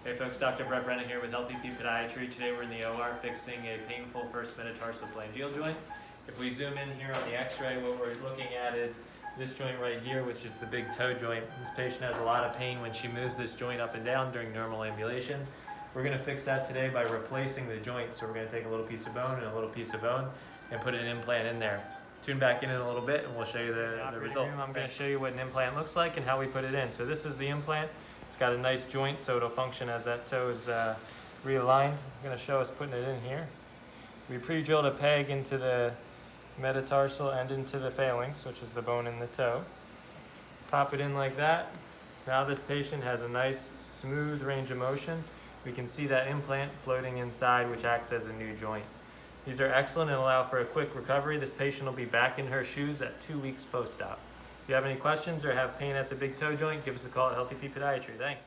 Hey folks, Dr. Brennan here with Podiatry. Today we're in the OR fixing a painful first metatarsophalangeal joint. If we zoom in here on the x-ray, what we're looking at is this joint right here, which is the big toe joint. This patient has a lot of pain when she moves this joint up and down during normal ambulation. We're going to fix that today by replacing the joint. So we're going to take a little piece of bone and a little piece of bone and put an implant in there. Tune back in a little bit and we'll show you the result. I'm going to show you what an implant looks like and how we put it in. So this is the implant. It's got a nice joint so it'll function as that toe is realigned. I'm going to show us putting it in here. We pre-drilled a peg into the metatarsal and into the phalanx, which is the bone in the toe. Pop it in like that. Now this patient has a nice smooth range of motion. We can see that implant floating inside, which acts as a new joint. These are excellent and allow for a quick recovery. This patient will be back in her shoes at 2 weeks post-op. If you have any questions or have pain at the big toe joint, give us a call at Podiatry. Thanks.